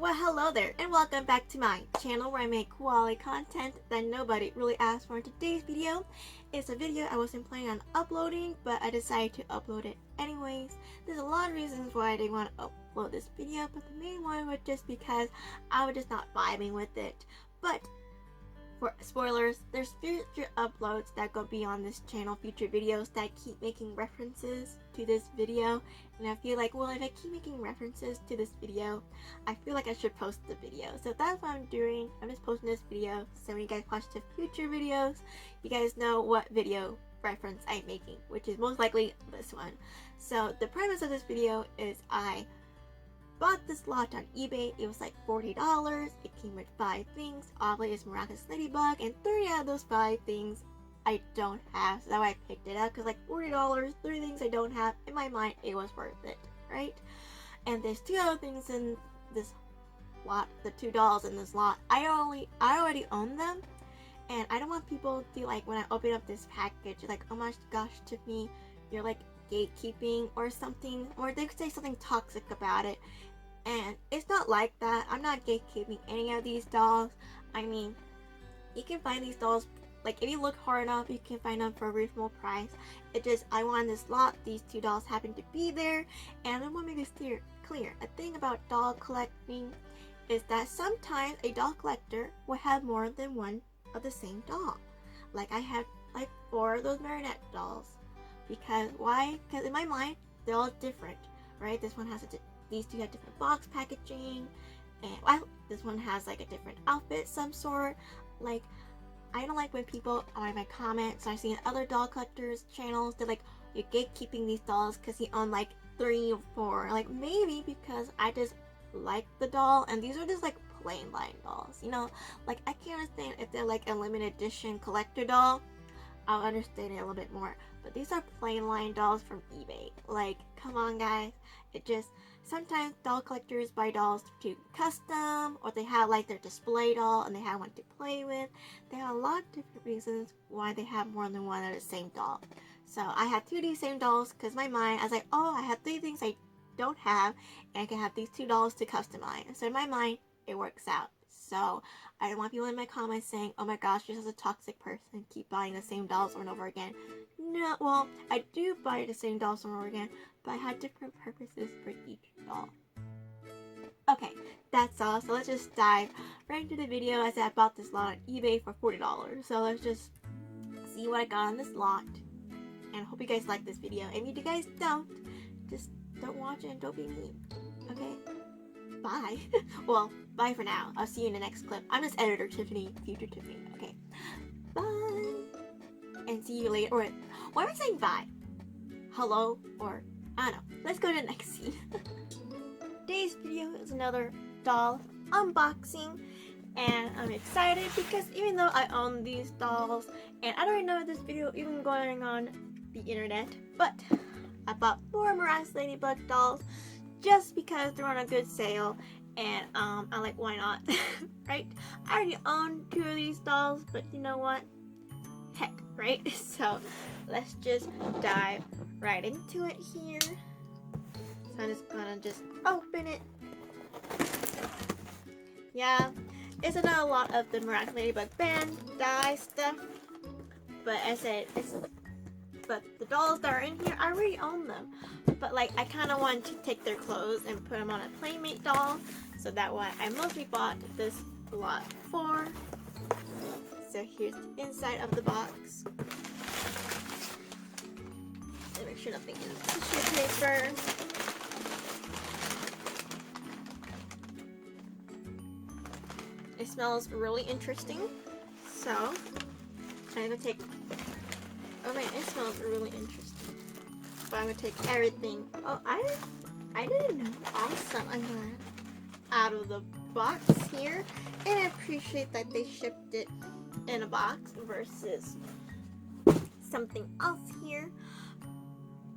Well, hello there, and welcome back to my channel where I make quality content that nobody really asked for. Today's video is a video I wasn't planning on uploading, but I decided to upload it anyways. There's a lot of reasons why I didn't want to upload this video, but the main one was just because I was just not vibing with it. But for spoilers, there's future uploads that go beyond this channel, future videos that keep making references to this video, and I feel like, well, if I keep making references to this video, I feel like I should post the video. So that's what I'm doing. I'm just posting this video, so when you guys watch the future videos, you guys know what video reference I'm making, which is most likely this one. So the premise of this video is I bought this lot on eBay. It was like $40. It came with 5 things. Obviously, it's Miraculous Ladybug, and 3 out of those 5 things I don't have. So that's why I picked it up, because like $40, 3 things I don't have. In my mind, it was worth it, right? And there's 2 other things in this lot. The $2 in this lot, I already own them, and I don't want people to, like, when I open up this package, like, oh my gosh, Tiffany, you're like gatekeeping or something, or they could say something toxic about it. And it's not like that. I'm not gatekeeping any of these dolls. I mean, you can find these dolls, like, if you look hard enough, you can find them for a reasonable price. It just, I want this lot, these 2 dolls happen to be there, and I want to make this clear. A thing about doll collecting is that sometimes a doll collector will have more than one of the same doll. Like, I have like 4 of those Marinette dolls. Because, why? Because in my mind, they're all different, right? This one has these 2 have different box packaging, and well, this one has like a different outfit, some sort. Like, I don't like when people on my comments, I've seen other doll collectors channels, they're like, you're gatekeeping these dolls because you own like 3 or 4. Like, maybe because I just like the doll, and these are just like plain line dolls, you know? Like, I can't understand if they're like a limited edition collector doll. I'll understand it a little bit more, but these are plain line dolls from eBay. Like, come on guys. It just, sometimes doll collectors buy dolls to custom, or they have like their display doll and they have one to play with. They have a lot of different reasons why they have more than one of the same doll. So I had 2 of these same dolls because my mind, I was like, oh, I have 3 things I don't have, and I can have these 2 dolls to customize. So in my mind, it works out. So I don't want people in my comments saying, oh my gosh, you're such a toxic person, keep buying the same dolls over and over again. No, well, I do buy the same dolls over and over again, but I have different purposes for each doll. Okay, that's all. So let's just dive right into the video. As I bought this lot on eBay for $40. So let's just see what I got on this lot. And I hope you guys like this video. And if you guys don't, just don't watch it and don't be mean. Okay? Bye. Well, bye for now. I'll see you in the next clip. I'm just editor Tiffany, future Tiffany. Okay. Bye. And see you later. Or, why am I saying bye? Hello? Or, I don't know. Let's go to the next scene. Today's video is another doll unboxing. And I'm excited because even though I own these dolls, and I don't know if this video even going on the internet, but I bought 4 Miraculous Ladybug dolls just because they're on a good sale, and I'm like, why not? Right? I already own 2 of these dolls, but you know what? Heck, right? So let's just dive right into it here. So I'm just gonna open it. Yeah, isn't a lot of the Miraculous Ladybug Bandai stuff, but as I said, but the dolls that are in here, I already own them. But like, I kind of wanted to take their clothes and put them on a Playmate doll, so that why I mostly bought this lot for. So here's the inside of the box. And make sure nothing is tissue paper. It smells really interesting. So I'm gonna take. Oh man, it smells really interesting. But I'm gonna take everything. Oh, I didn't know. Awesome. I'm gonna out of the box here, and I appreciate that they shipped it in a box versus something else here.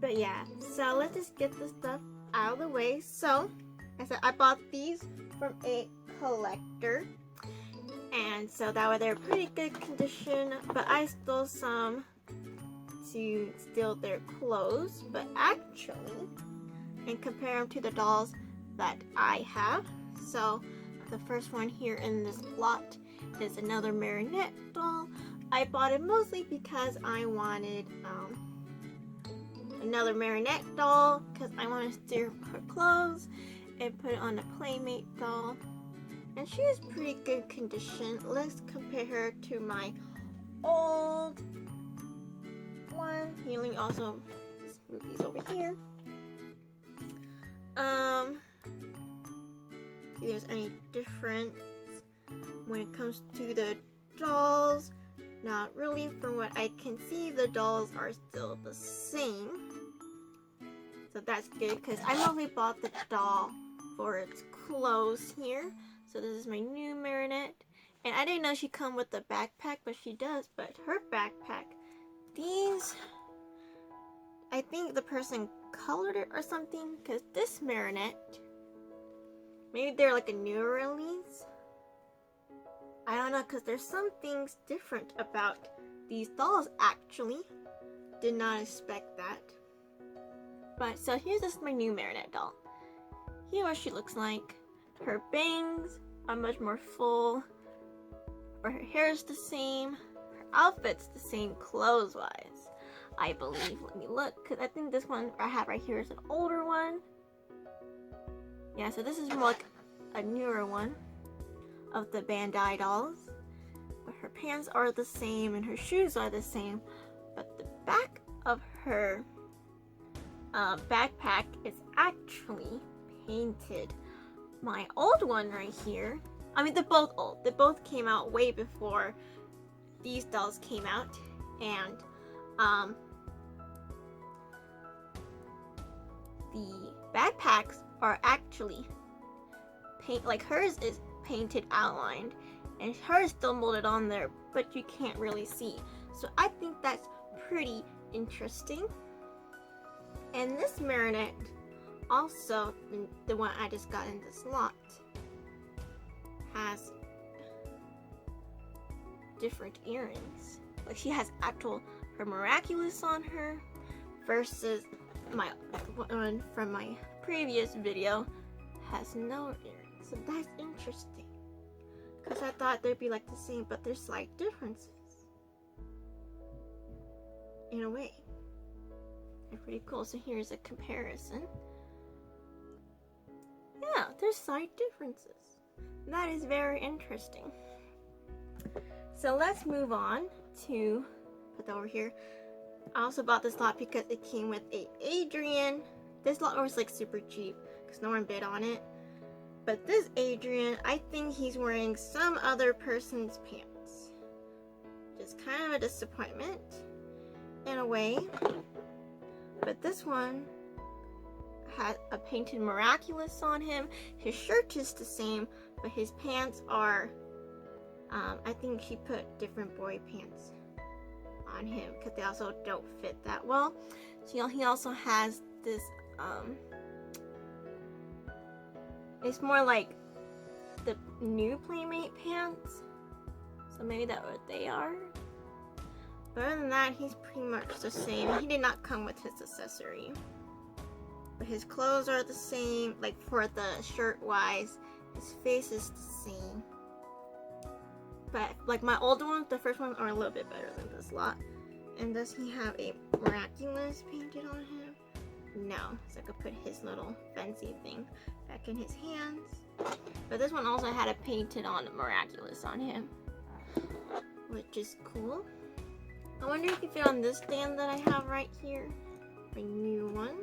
But yeah, so let's just get this stuff out of the way. So, I said I bought these from a collector, and so that way they're pretty good condition. But I stole some to steal their clothes, but actually, and compare them to the dolls that I have. So the first one here in this lot is another Marinette doll. I bought it mostly because I wanted another Marinette doll because I want to steer her clothes and put it on a Playmate doll. And she is pretty good condition. Let's compare her to my old one. Let me also just move these over here. See if there's any difference when it comes to the dolls. Not really. From what I can see, the dolls are still the same. So that's good because I mostly bought the doll for its clothes here. So this is my new Marinette. And I didn't know she come with the backpack, but she does. But her backpack, these, I think the person colored it or something, because this Marinette, maybe they're like a newer release. I don't know, because there's some things different about these dolls actually. Did not expect that. But so here's just my new Marinette doll. Here's what she looks like. Her bangs are much more full. Her hair is the same. Her outfit's the same clothes-wise, I believe. Let me look, because I think this one I have right here is an older one. Yeah, so this is more like a newer one of the Bandai dolls. But her pants are the same and her shoes are the same. But the back of her backpack is actually painted. My old one right here, I mean, they're both old. They both came out way before these dolls came out. And the backpacks are actually like hers is painted outlined and hers still molded on there, but you can't really see. So I think that's pretty interesting. And this Marinette, also the one I just got in this lot, has different earrings. Like she has actual her Miraculous on her versus my one from my previous video has no earrings. So that's interesting, because I thought they'd be like the same, but there's slight differences in a way. They're pretty cool. So here's a comparison. Yeah, there's slight differences. That is very interesting. So let's move on to put that over here. I also bought this lot because it came with a Adrien. This lot was like super cheap because no one bid on it. But this Adrien, I think he's wearing some other person's pants. Just kind of a disappointment in a way. But this one had a painted Miraculous on him. His shirt is the same, but his pants are, I think he put different boy pants on him because they also don't fit that well. So he also has this, it's more like the new Playmate pants. So maybe that's what they are. But other than that, he's pretty much the same. He did not come with his accessory. But his clothes are the same. Like for the shirt wise, his face is the same. But like my old ones, the first ones are a little bit better than this lot. And does he have a Miraculous painted on him? No. So I could put his little fancy thing back in his hands. But this one also had a painted on Miraculous on him, which is cool. I wonder if he fit on this stand that I have right here. My new one.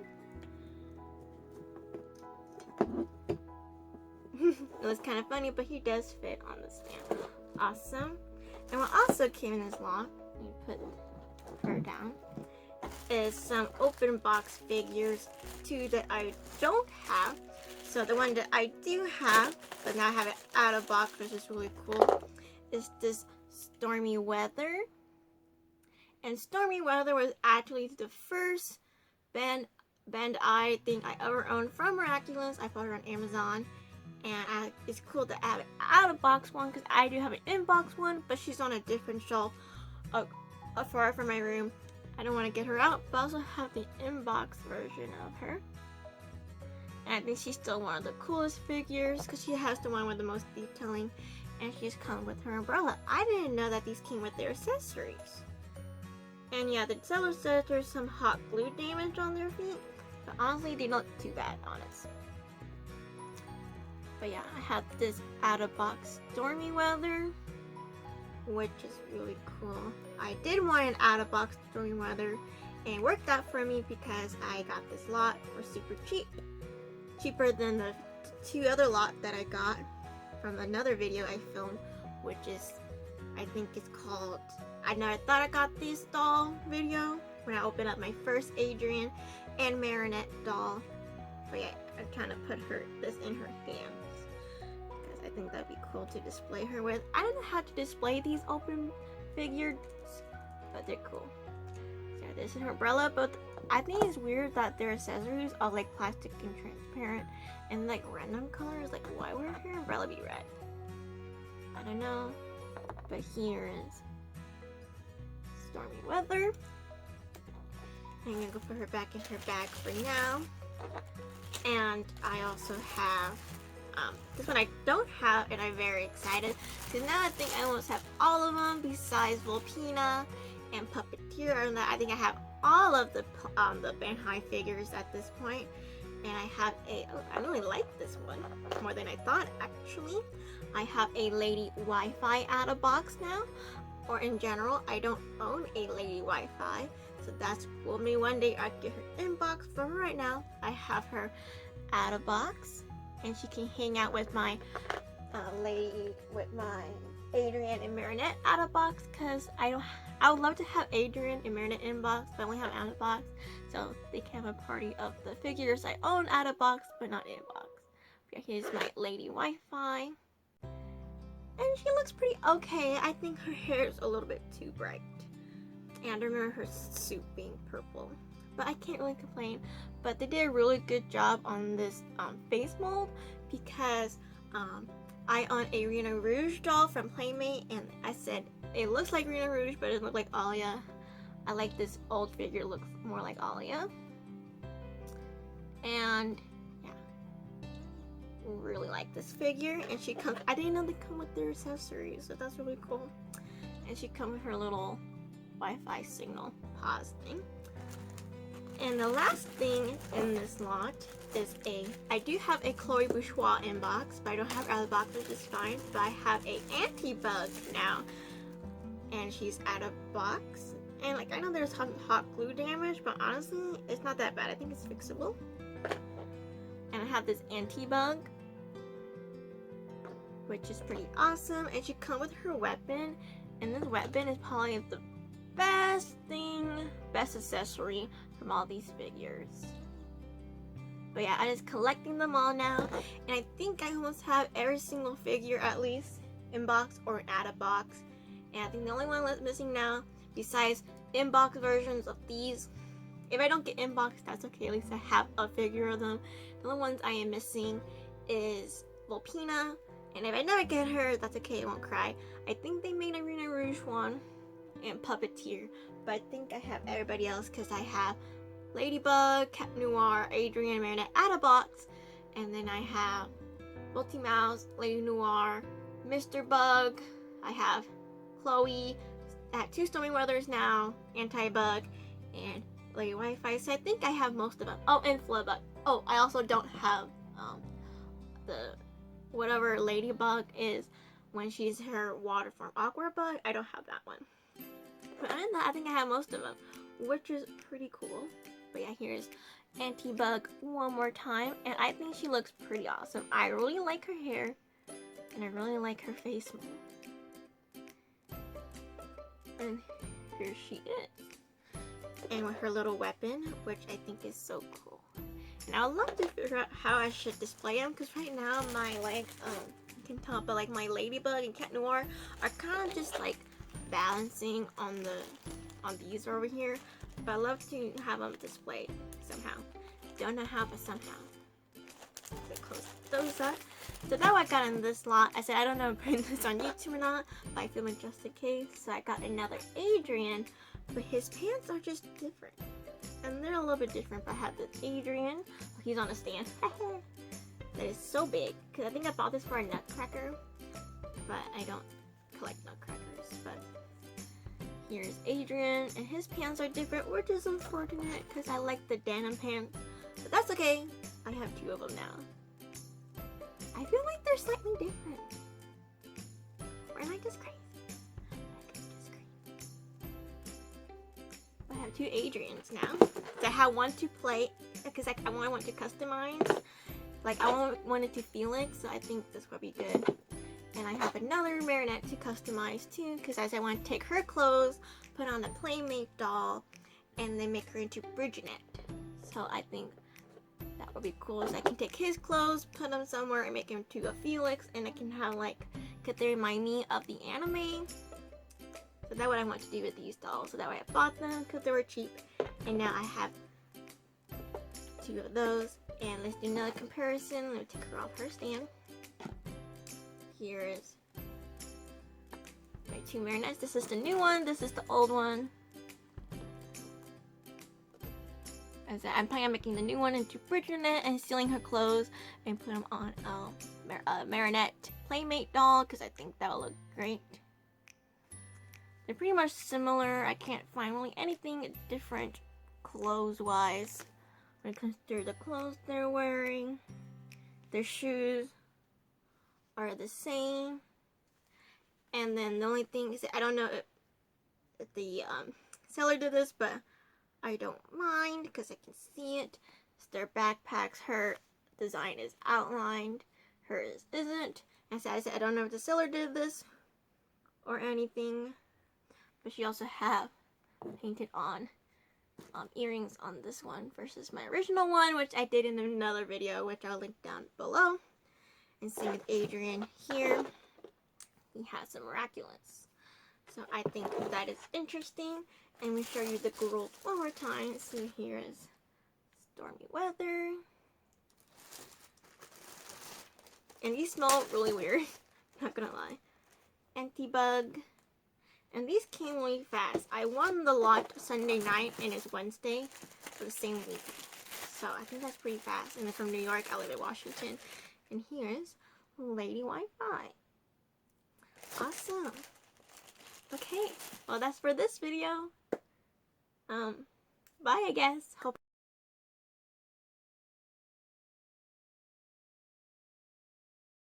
It was kind of funny, but he does fit on the stand. Awesome. And what also came in this lot, let me put her down, is some open box figures. Two that I don't have. So the one that I do have, but now I have it out of box, which is really cool, is this Stormy Weather. And Stormy Weather was actually the first Bandai thing I ever owned from Miraculous. I bought her on Amazon. And it's cool to have an out-of-box one because I do have an in-box one, but she's on a different shelf far from my room. I don't want to get her out, but I also have the in-box version of her. And I think she's still one of the coolest figures because she has the one with the most detailing, and she's come with her umbrella. I didn't know that these came with their accessories. And yeah, the seller says there's some hot glue damage on their feet, but honestly they don't look too bad on us. But yeah, I have this out-of-box Stormy Weather, which is really cool. I did want an out-of-box Stormy Weather, and it worked out for me because I got this lot for super cheap. Cheaper than the 2 other lots that I got from another video I filmed, which is, I think it's called, I never thought I got this doll video, when I opened up my first Adrien and Marinette doll. But yeah, I kind of put this in her hands. I think that'd be cool to display her with. I don't know how to display these open figures, but they're cool. So yeah, this is her umbrella, but I think it's weird that their accessories are like plastic and transparent and like random colors. Like, why would her umbrella be red? I don't know. But here is Stormy Weather. I'm gonna go put her back in her bag for now. And I also have this one I don't have, and I'm very excited because now I think I almost have all of them besides Volpina and Puppeteer. And I think I have all of the Bandai figures at this point. And I have I really like this one more than I thought actually. I have a Lady Wi-Fi out of box now, or in general I don't own a Lady Wi-Fi, so that's cool. Maybe one day I'd get her in box. For right now I have her out of box, and she can hang out with my Adrien and Marinette out of box, because I would love to have Adrien and Marinette in box, but I only have out of box, so they can have a party of the figures I own out of box but not in box. But yeah, here's my Lady Wi-Fi, and she looks pretty okay. I think her hair is a little bit too bright, and I remember her suit being purple, but I can't really complain. But they did a really good job on this face mold, because I own a Rena Rouge doll from Playmate, and I said it looks like Rena Rouge but it doesn't look like Alia. I like this old figure, looks more like Alia. And yeah, really like this figure. And she comes, I didn't know they come with their accessories, so that's really cool. And she comes with her little Wi-Fi signal pause thing. And the last thing in this lot is I do have a Chloe Bourgeois in box, but I don't have her out of the box, which is fine. But I have a anti-bug now, and she's out of box. And like, I know there's hot glue damage, but honestly, it's not that bad. I think it's fixable. And I have this anti-bug, which is pretty awesome. And she comes with her weapon, and this weapon is probably the best accessory from all these figures. But yeah, I'm just collecting them all now, and I think I almost have every single figure at least in box or out of box. And I think the only one that's missing now, besides in-box versions of these, if I don't get in-box, that's okay, at least I have a figure of them. The only ones I am missing is Volpina, and if I never get her, that's okay, I won't cry. I think they made a Rena Rouge one and Puppeteer, but I think I have everybody else, because I have Ladybug, Cat Noir, Adrien, Marinette out of box, and then I have Multi-Mouse, Lady Noir, Mr. Bug, I have Chloe, I have 2 Stormy Weathers now, Anti-Bug, and Lady Wi-Fi, so I think I have most of them. Oh, and Flubug. Oh, I also don't have the whatever Ladybug is when she's her water form Aqua Bug. I don't have that one. But other than that, I think I have most of them, which is pretty cool. But yeah, here's Anti-Bug one more time, and I think she looks pretty awesome. I really like her hair, and I really like her face mold. And here she is. And with her little weapon, which I think is so cool. And I would love to figure out how I should display them, because right now my legs, you can tell, but like my Ladybug and Cat Noir are kind of just like balancing on these over here. But I love to have them displayed somehow. Don't know how, but somehow. So close those up. So that's what I got in this lot. I said I don't know if I'm putting this on YouTube or not, but I filmed it just in case. So I got another Adrien, but his pants are just different. And they're a little bit different, but I have this Adrien. He's on a stand. That is so big, because I think I bought this for a nutcracker, but I don't collect nutcrackers. But here's Adrien, and his pants are different, which is unfortunate, because I like the denim pants. But that's okay, I have 2 of them now. I feel like they're slightly different. Or am I just crazy? I have 2 Adriens now. So I have one to play, because I want to customize. Like, I wanted to Felix, so I think this will be good. And I have another Marinette to customize too, because as I want to take her clothes, put on a Playmate doll, and then make her into Bridgenette. So I think that would be cool. So I can take his clothes, put them somewhere, and make him to a Felix, and I can have like, could they remind me of the anime? So that's what I want to do with these dolls. So that way I bought them because they were cheap, and now I have 2 of those. And let's do another comparison. Let me take her off her stand. Here's my 2 Marinettes. This is the new one. This is the old one. As I'm planning on making the new one into Bridgenette and stealing her clothes and put them on a Marinette Playmate doll, because I think that will look great. They're pretty much similar. I can't find really anything different clothes-wise. When it comes to the clothes they're wearing, their shoes are the same. And then the only thing is, I don't know if the seller did this, but I don't mind because I can see it. It's their backpacks. Her design is outlined, hers isn't. And so I said, I don't know if the seller did this or anything, but she also have painted on earrings on this one versus my original one, which I did in another video, which I'll link down below. And same with Adrien here. He has some Miraculous. So I think that is interesting. And we show you the girls one more time. So here is Stormy Weather. And these smell really weird, not gonna lie. Antibug. And these came really fast. I won the lot Sunday night and it's Wednesday for the same week. So I think that's pretty fast. And they're from New York. I live in Washington. And here's Lady Wi-Fi. Awesome. Okay. Well, that's for this video. Bye, I guess. Hope